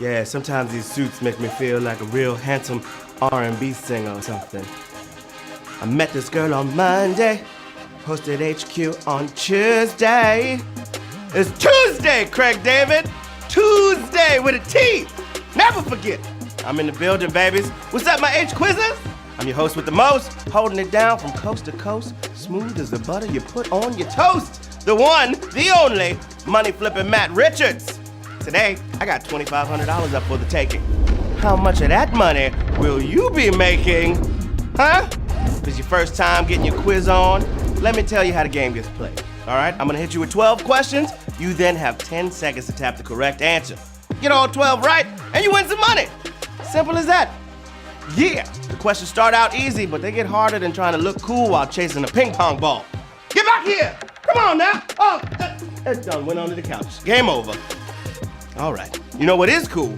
Yeah, sometimes these suits make me feel like a real handsome R&B singer or something. I met this girl on Monday, posted HQ on Tuesday. It's Tuesday, Craig David. Tuesday with a T. Never forget. I'm in the building, babies. What's up, my H-Quizzers? I'm your host with the most, holding it down from coast to coast, smooth as the butter you put on your toast. The one, the only, money-flipping Matt Richards. Today, I got $2,500 up for the taking. How much of that money will you be making? Huh? If it's your first time getting your quiz on, let me tell you how the game gets played. All right, I'm gonna hit you with 12 questions. You then have 10 seconds to tap the correct answer. Get all 12 right, and you win some money. Simple as that. Yeah, the questions start out easy, but they get harder than trying to look cool while chasing a ping pong ball. Get back here! Come on now! Oh, that's done. Went onto the couch. Game over. All right. You know what is cool?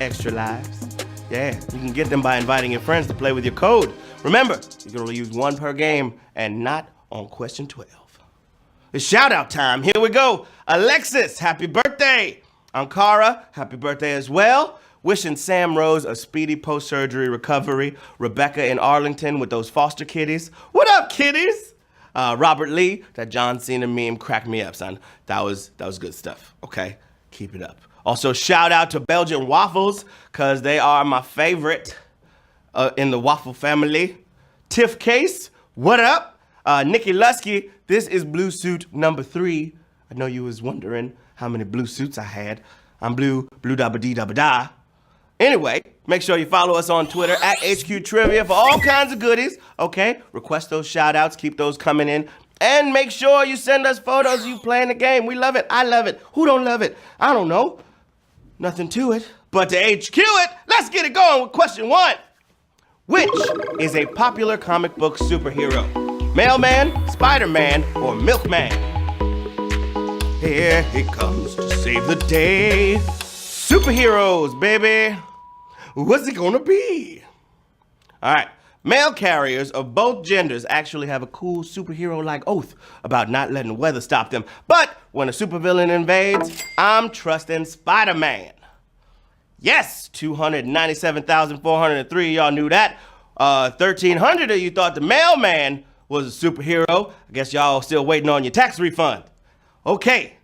Extra lives. Yeah, you can get them by inviting your friends to play with your code. Remember, you can only use one per game and not on question 12. It's shout out time. Here we go. Alexis, happy birthday. Ankara, happy birthday as well. Wishing Sam Rose a speedy post-surgery recovery. Rebecca in Arlington with those foster kitties. What up, kitties? Robert Lee, that John Cena meme cracked me up, son. That was good stuff, okay? Keep it up. Also, shout out to Belgian waffles, because they are my favorite in the waffle family. Tiff Case, what up? Nikki Lusky, this is blue suit number 3. I know you was wondering how many blue suits I had. I'm blue dabba dee dabba da. Anyway, make sure you follow us on Twitter at HQ Trivia for all kinds of goodies, okay? Request those shout outs, keep those coming in. And make sure you send us photos of you playing the game. We love it. I love it. Who don't love it? I don't know. Nothing to it. But to HQ it, let's get it going with question 1. Which is a popular comic book superhero? Mailman, Spider-Man, or Milkman? Here he comes to save the day. Superheroes, baby. What's it gonna be? All right. Mail carriers of both genders actually have a cool superhero-like oath about not letting the weather stop them. But when a supervillain invades, I'm trusting Spider-Man. Yes, 297,403, y'all knew that. 1,300 of you thought the mailman was a superhero. I guess y'all still waiting on your tax refund. Okay,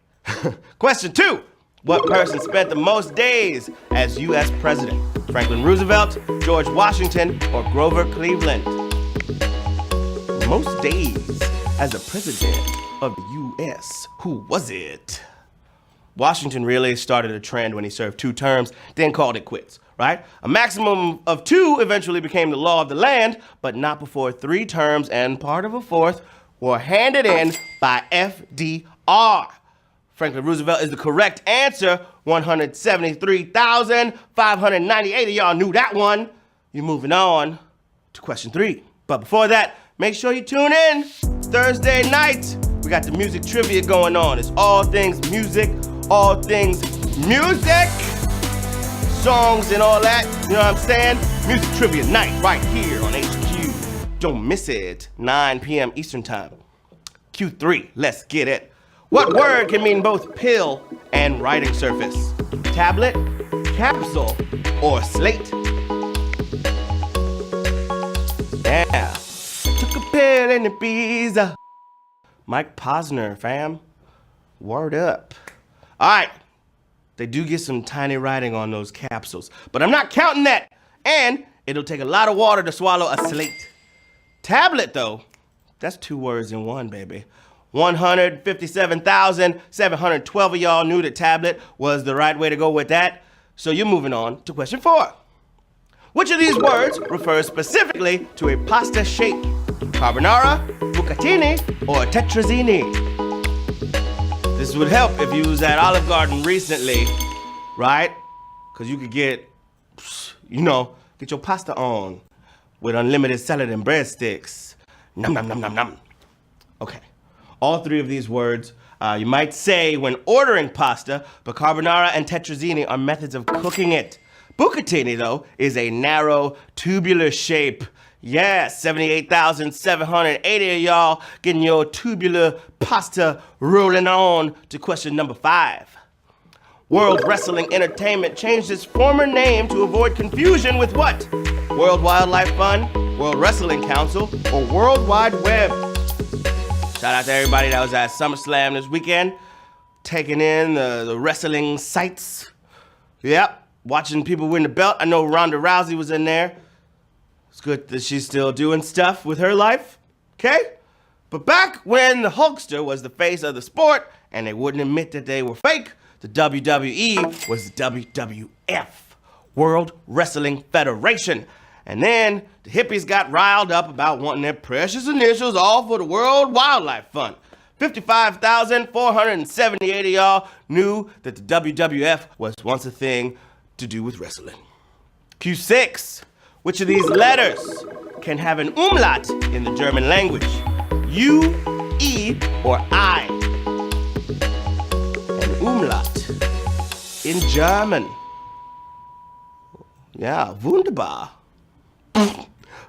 question 2. What person spent the most days as U.S. president? Franklin Roosevelt, George Washington, or Grover Cleveland? Most days as a president of the U.S. Who was it? Washington really started a trend when he served 2 terms, then called it quits, right? A maximum of 2 eventually became the law of the land, but not before 3 terms and part of a 4th were handed in by FDR. Franklin Roosevelt is the correct answer. 173,598 of y'all knew that one. You're moving on to question 3. But before that, make sure you tune in. Thursday night, we got the music trivia going on. It's all things music, all things music, songs and all that. You know what I'm saying? Music trivia night right here on HQ. Don't miss it. 9 p.m. Eastern time. Q3, let's get it. What word can mean both pill and writing surface? Tablet, capsule, or slate? Yeah. Took a pill in Ibiza. Mike Posner, fam. Word up. All right. They do get some tiny writing on those capsules, but I'm not counting that. And it'll take a lot of water to swallow a slate. Tablet, though, that's 2 words in one, baby. 157,712 of y'all knew that tablet was the right way to go with that. So you're moving on to question 4. Which of these words refers specifically to a pasta shape? Carbonara, bucatini, or tetrazzini? This would help if you was at Olive Garden recently, right? Because you could get, get your pasta on with unlimited salad and breadsticks. Nom, nom, nom, nom, nom. Okay. All 3 of these words you might say when ordering pasta, but carbonara and tetrazzini are methods of cooking it. Bucatini, though, is a narrow, tubular shape. Yes, 78,780 of y'all getting your tubular pasta rolling on to question number 5. World Wrestling Entertainment changed its former name to avoid confusion with what? World Wildlife Fund, World Wrestling Council, or World Wide Web? Shout out to everybody that was at SummerSlam this weekend, taking in the wrestling sights. Yep, watching people win the belt. I know Ronda Rousey was in there. It's good that she's still doing stuff with her life, okay? But back when the Hulkster was the face of the sport and they wouldn't admit that they were fake, the WWE was the WWF, World Wrestling Federation. And then the hippies got riled up about wanting their precious initials all for the World Wildlife Fund. 55,478 of y'all knew that the WWF was once a thing to do with wrestling. Q6. Which of these letters can have an umlaut in the German language? U, E, or I? An umlaut in German. Yeah, wunderbar.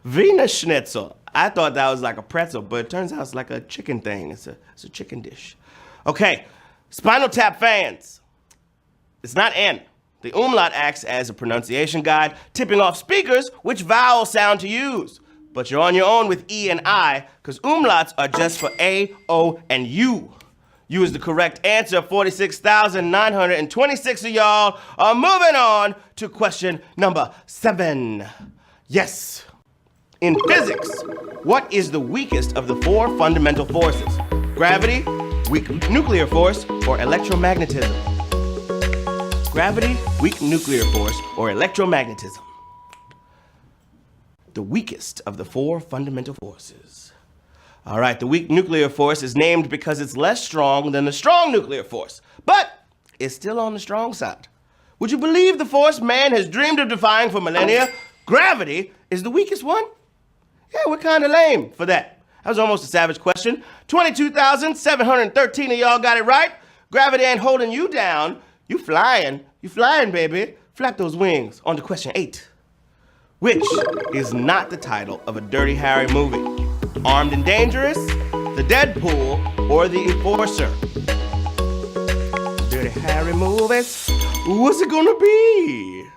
Wiener Schnitzel. I thought that was like a pretzel, but it turns out it's like a chicken thing. It's a chicken dish. Okay, Spinal Tap fans. It's not N. The umlaut acts as a pronunciation guide, tipping off speakers which vowel sound to use. But you're on your own with E and I, because umlauts are just for A, O, and U. U is the correct answer. 46,926 of y'all are moving on to question number 7. Yes. In physics, what is the weakest of the 4 fundamental forces? Gravity, weak nuclear force, or electromagnetism? Gravity, weak nuclear force, or electromagnetism? The weakest of the 4 fundamental forces. All right, the weak nuclear force is named because it's less strong than the strong nuclear force, but it's still on the strong side. Would you believe the force man has dreamed of defying for millennia? Gravity is the weakest one? Yeah, we're kind of lame for that. That was almost a savage question. 22,713 of y'all got it right. Gravity ain't holding you down. You flying, baby. Flap those wings. On to question 8. Which is not the title of a Dirty Harry movie? Armed and Dangerous, The Deadpool, or The Enforcer? Dirty Harry movies, what's it gonna be?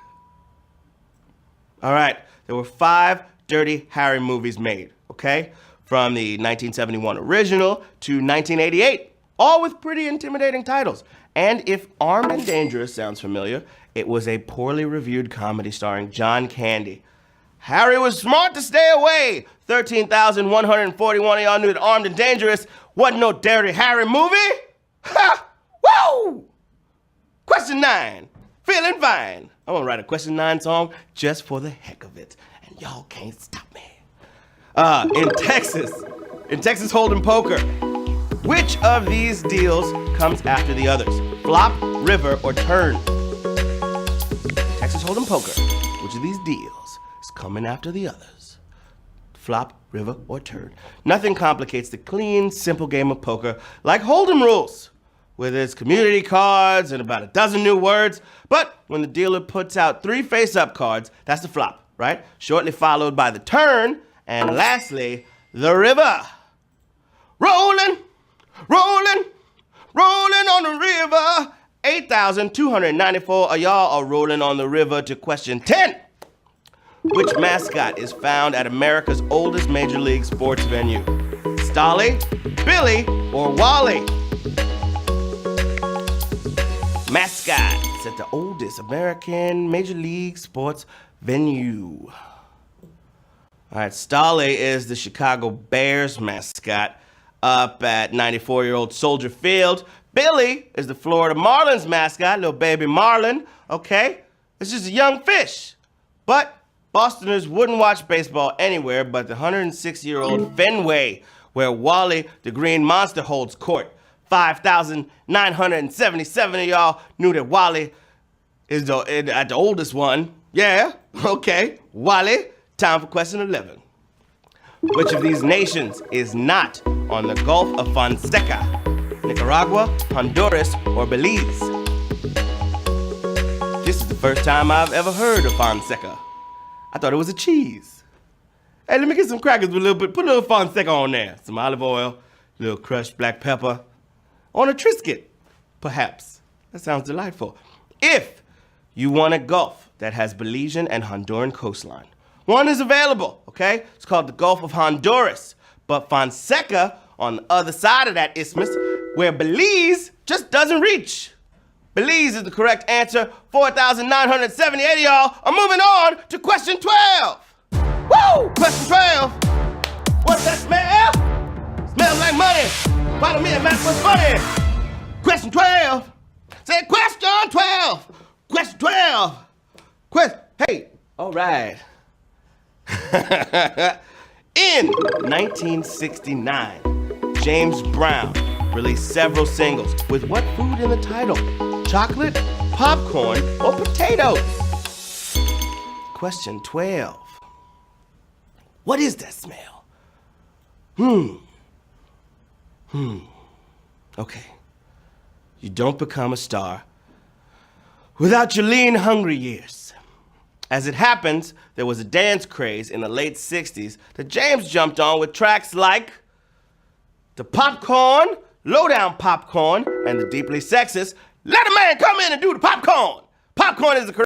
All right, there were 5 Dirty Harry movies made, okay? From the 1971 original to 1988, all with pretty intimidating titles. And if Armed and Dangerous sounds familiar, it was a poorly reviewed comedy starring John Candy. Harry was smart to stay away. 13,141 of y'all knew that Armed and Dangerous wasn't no Dirty Harry movie. Ha! Woo! Question 9. Feeling fine. I'm gonna write a question 9 song just for the heck of it. And y'all can't stop me. In Texas Hold'em poker, which of these deals comes after the others? Flop, river, or turn? Texas Hold'em poker, which of these deals is coming after the others? Flop, river, or turn? Nothing complicates the clean, simple game of poker like Hold'em rules, with its community cards and about a dozen new words. But when the dealer puts out 3 face-up cards, that's the flop, right? Shortly followed by the turn, and lastly, the river. Rolling on the river. 8,294 of y'all are rolling on the river to question 10. Which mascot is found at America's oldest major league sports venue? Stolly, Billy, or Wally? Mascots at the oldest American major league sports venue. All right, Stolly is the Chicago Bears mascot up at 94-year-old Soldier Field. Billy is the Florida Marlins mascot, little baby Marlin, okay? It's just a young fish. But Bostoners wouldn't watch baseball anywhere but the 106-year-old Fenway, where Wally the Green Monster holds court. 5,977 of y'all knew that Wally is the oldest one. Yeah, okay, Wally. Time for question 11. Which of these nations is not on the Gulf of Fonseca? Nicaragua, Honduras, or Belize? This is the first time I've ever heard of Fonseca. I thought it was a cheese. Hey, let me get some crackers with put a little Fonseca on there. Some olive oil, a little crushed black pepper. On a Triscuit, perhaps. That sounds delightful. if you want a Gulf that has Belizean and Honduran coastline. One is available, okay? It's called the Gulf of Honduras. But Fonseca, on the other side of that isthmus, where Belize just doesn't reach. Belize is the correct answer. 4,978 of y'all are moving on to question 12. Woo! Question 12. What's that smell? Smells like money. Follow me and Matt, what's funny? Question 12. Say question 12. Question 12. Hey, all right. In 1969, James Brown released several singles with what food in the title? Chocolate, popcorn, or potatoes? Question 12. What is that smell? Okay. You don't become a star without your lean, hungry years. As it happens, there was a dance craze in the late 60s that James jumped on with tracks like the Popcorn, Lowdown Popcorn, and the deeply sexist Let a Man Come In and Do the Popcorn. Popcorn is the correct